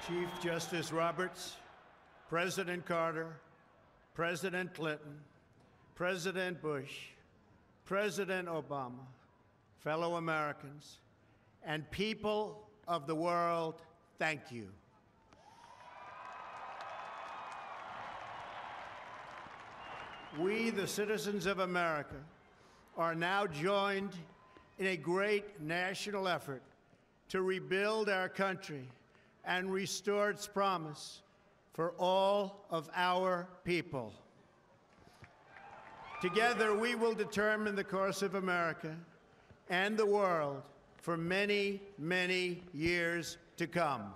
Chief Justice Roberts, President Carter, President Clinton, President Bush, President Obama, fellow Americans, and people of the world, thank you. We, the citizens of America, are now joined in a great national effort to rebuild our country and restore its promise for all of our people. Together, we will determine the course of America and the world for many, many years to come.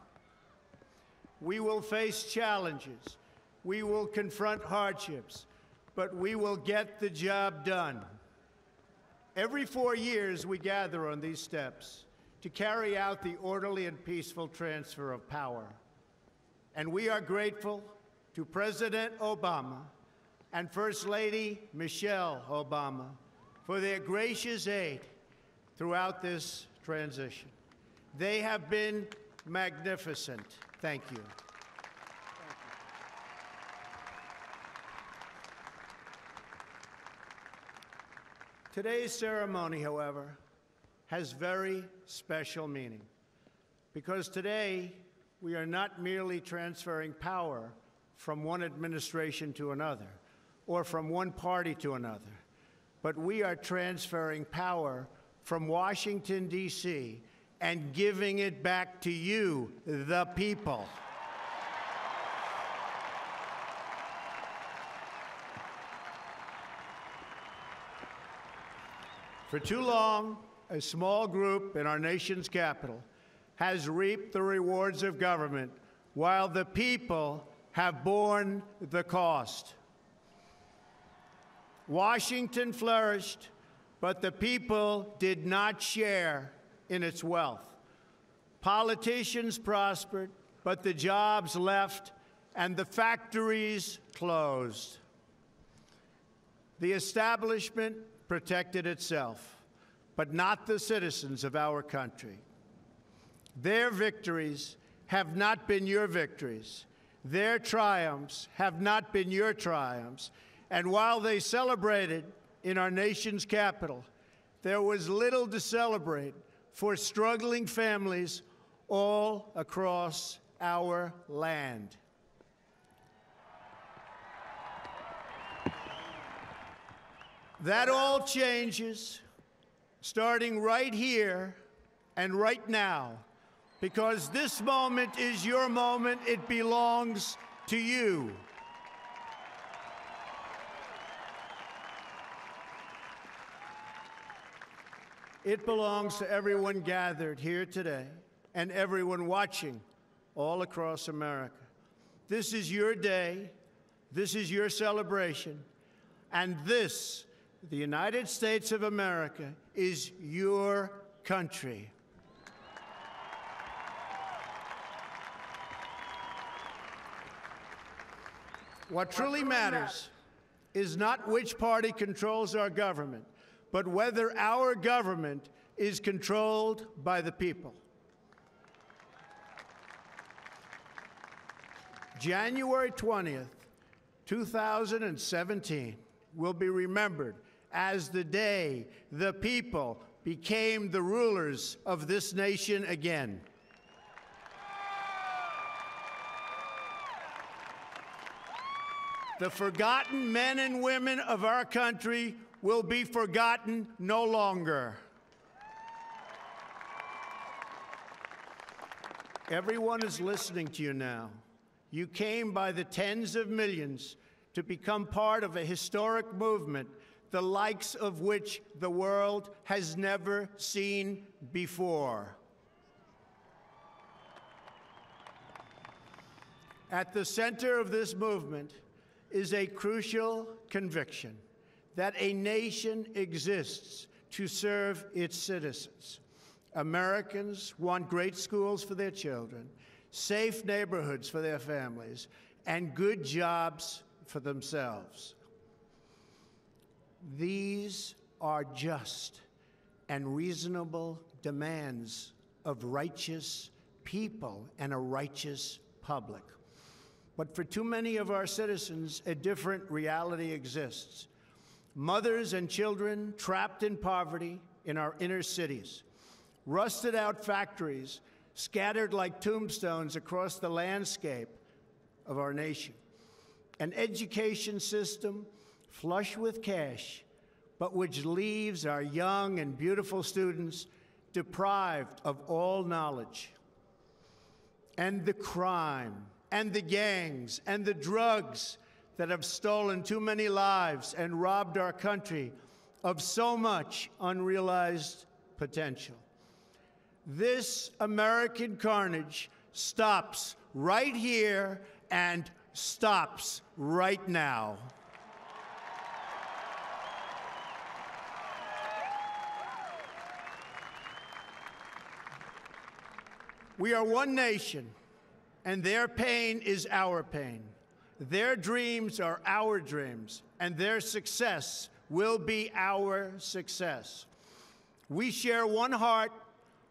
We will face challenges. We will confront hardships, but we will get the job done. Every 4 years, we gather on these steps to carry out the orderly and peaceful transfer of power. And we are grateful to President Obama and First Lady Michelle Obama for their gracious aid throughout this transition. They have been magnificent. Thank you. Today's ceremony, however, has very special meaning, because today we are not merely transferring power from one administration to another or from one party to another, but we are transferring power from Washington, D.C., and giving it back to you, the people. For too long, a small group in our nation's capital has reaped the rewards of government while the people have borne the cost. Washington flourished, but the people did not share in its wealth. Politicians prospered, but the jobs left and the factories closed. The establishment protected itself, but not the citizens of our country. Their victories have not been your victories. Their triumphs have not been your triumphs. And while they celebrated in our nation's capital, there was little to celebrate for struggling families all across our land. That all changes starting right here and right now, because this moment is your moment. It belongs to you. It belongs to everyone gathered here today and everyone watching all across America. This is your day. This is your celebration. And this, the United States of America, is your country. What truly matters is not which party controls our government, but whether our government is controlled by the people. January 20th, 2017 will be remembered as the day the people became the rulers of this nation again. The forgotten men and women of our country will be forgotten no longer. Everyone is listening to you now. You came by the tens of millions to become part of a historic movement, the likes of which the world has never seen before. At the center of this movement is a crucial conviction that a nation exists to serve its citizens. Americans want great schools for their children, safe neighborhoods for their families, and good jobs for themselves. These are just and reasonable demands of righteous people and a righteous public. But for too many of our citizens, a different reality exists. Mothers and children trapped in poverty in our inner cities, rusted out factories scattered like tombstones across the landscape of our nation, an education system flush with cash, but which leaves our young and beautiful students deprived of all knowledge. And the crime, and the gangs, and the drugs that have stolen too many lives and robbed our country of so much unrealized potential. This American carnage stops right here and stops right now. We are one nation, and their pain is our pain. Their dreams are our dreams, and their success will be our success. We share one heart,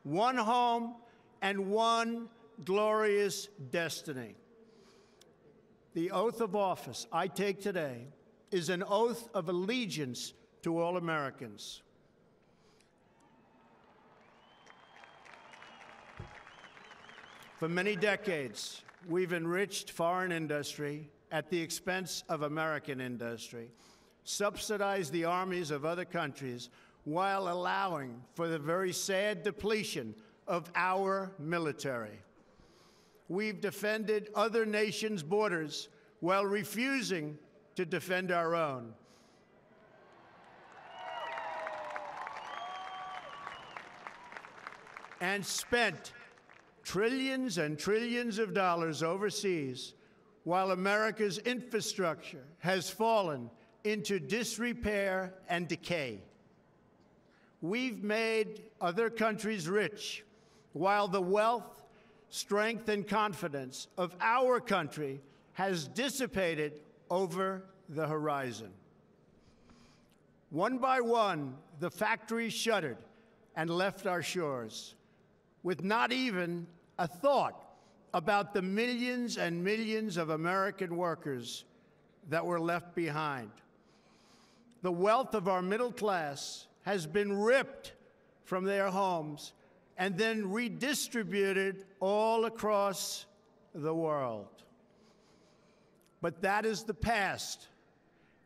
one home, and one glorious destiny. The oath of office I take today is an oath of allegiance to all Americans. For many decades, we've enriched foreign industry at the expense of American industry, subsidized the armies of other countries while allowing for the very sad depletion of our military. We've defended other nations' borders while refusing to defend our own. And spent trillions and trillions of dollars overseas while America's infrastructure has fallen into disrepair and decay. We've made other countries rich while the wealth, strength, and confidence of our country has dissipated over the horizon. One by one, the factories shuttered and left our shores, with not even a thought about the millions and millions of American workers that were left behind. The wealth of our middle class has been ripped from their homes and then redistributed all across the world. But that is the past,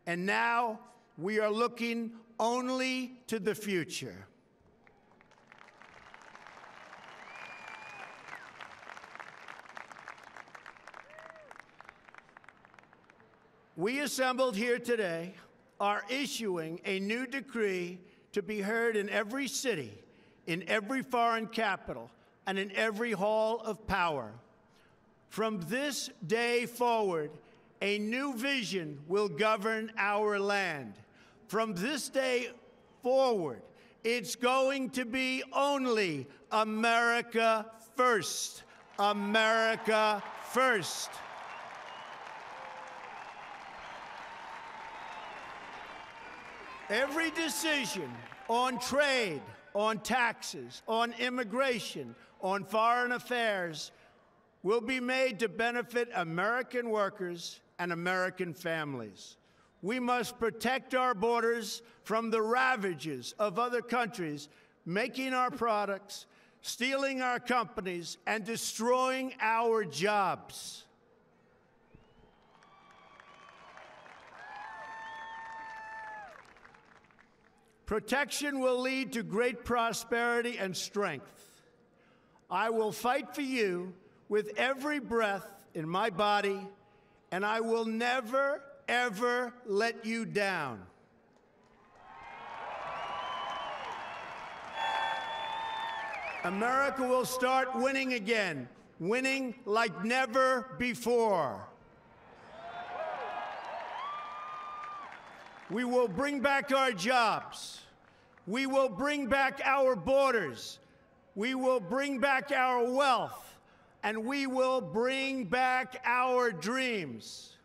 and now we are looking only to the future. We assembled here today are issuing a new decree to be heard in every city, in every foreign capital, and in every hall of power. From this day forward, a new vision will govern our land. From this day forward, it's going to be only America first. America first. Every decision on trade, on taxes, on immigration, on foreign affairs will be made to benefit American workers and American families. We must protect our borders from the ravages of other countries, making our products, stealing our companies, and destroying our jobs. Protection will lead to great prosperity and strength. I will fight for you with every breath in my body, and I will never, ever let you down. America will start winning again, winning like never before. We will bring back our jobs. We will bring back our borders. We will bring back our wealth. And we will bring back our dreams.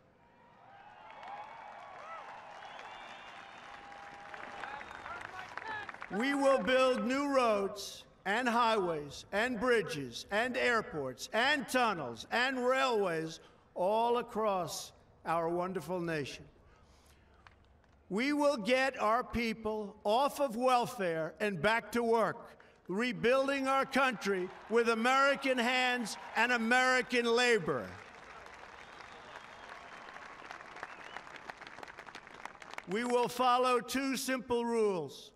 We will build new roads and highways and bridges and airports and tunnels and railways all across our wonderful nation. We will get our people off of welfare and back to work, rebuilding our country with American hands and American labor. We will follow two simple rules: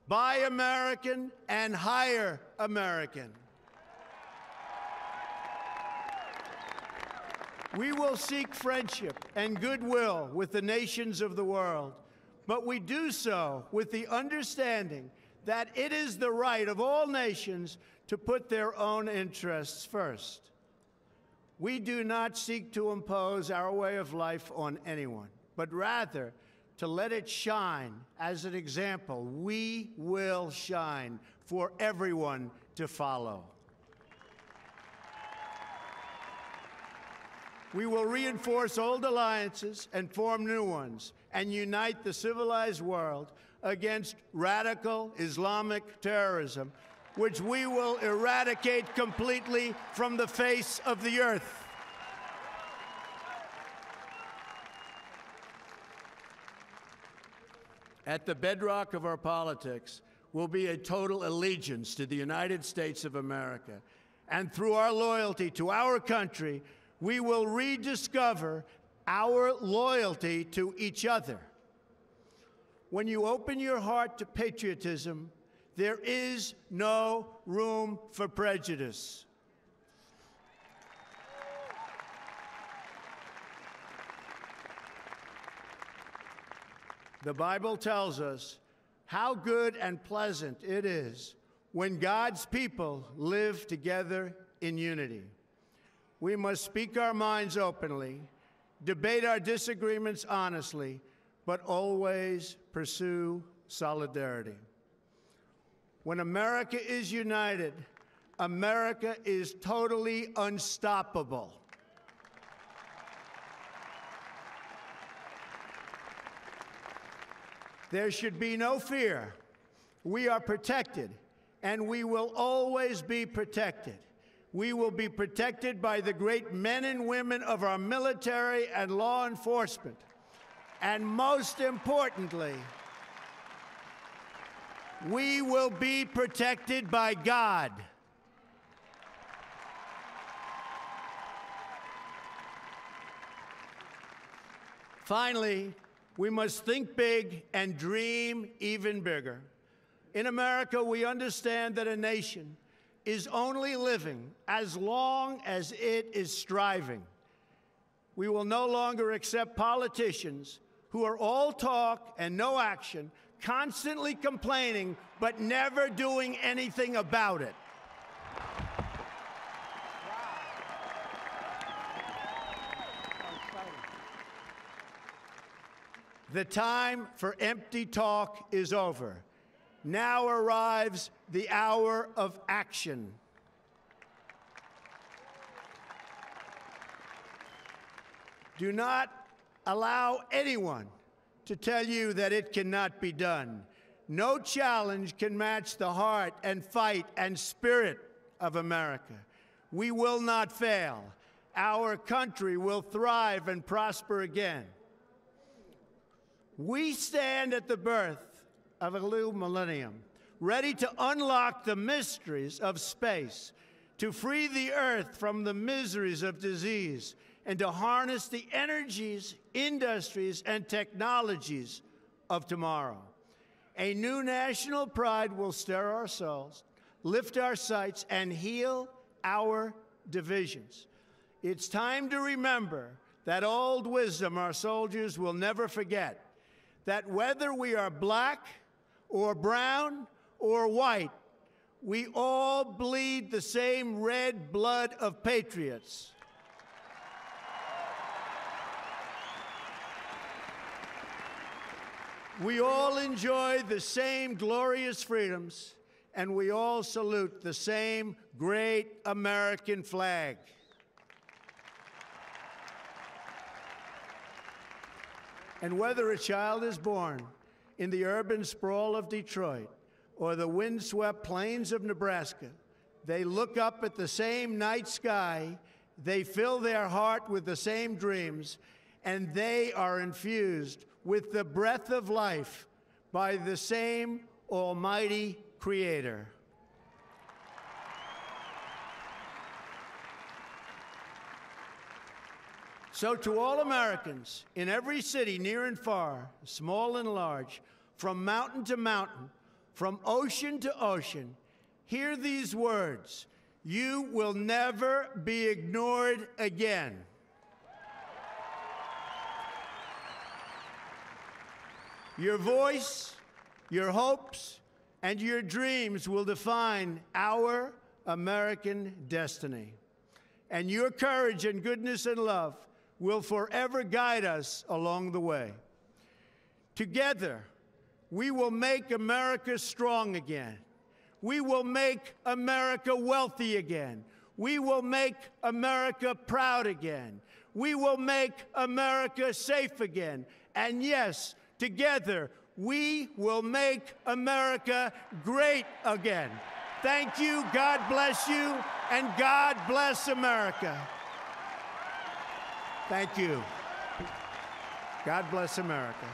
buy American and hire American. We will seek friendship and goodwill with the nations of the world, but we do so with the understanding that it is the right of all nations to put their own interests first. We do not seek to impose our way of life on anyone, but rather to let it shine as an example. We will shine for everyone to follow. We will reinforce old alliances and form new ones and unite the civilized world against radical Islamic terrorism, which we will eradicate completely from the face of the earth. At the bedrock of our politics will be a total allegiance to the United States of America. And through our loyalty to our country, we will rediscover our loyalty to each other. When you open your heart to patriotism, there is no room for prejudice. The Bible tells us how good and pleasant it is when God's people live together in unity. We must speak our minds openly, debate our disagreements honestly, but always pursue solidarity. When America is united, America is totally unstoppable. There should be no fear. We are protected, and we will always be protected. We will be protected by the great men and women of our military and law enforcement. And most importantly, we will be protected by God. Finally, we must think big and dream even bigger. In America, we understand that a nation is only living as long as it is striving. We will no longer accept politicians who are all talk and no action, constantly complaining but never doing anything about it. The time for empty talk is over. Now arrives the hour of action. Do not allow anyone to tell you that it cannot be done. No challenge can match the heart and fight and spirit of America. We will not fail. Our country will thrive and prosper again. We stand at the birth of a new millennium, ready to unlock the mysteries of space, to free the earth from the miseries of disease, and to harness the energies, industries, and technologies of tomorrow. A new national pride will stir our souls, lift our sights, and heal our divisions. It's time to remember that old wisdom our soldiers will never forget, that whether we are black or brown or white, we all bleed the same red blood of patriots. We all enjoy the same glorious freedoms, and we all salute the same great American flag. And whether a child is born in the urban sprawl of Detroit or the windswept plains of Nebraska. They look up at the same night sky, they fill their heart with the same dreams, and they are infused with the breath of life by the same Almighty Creator. So to all Americans in every city, near and far, small and large, from mountain to mountain, from ocean to ocean, hear these words: you will never be ignored again. Your voice, your hopes, and your dreams will define our American destiny. And your courage and goodness and love will forever guide us along the way. Together, we will make America strong again. We will make America wealthy again. We will make America proud again. We will make America safe again. And yes, together, we will make America great again. Thank you, God bless you, and God bless America. Thank you. God bless America.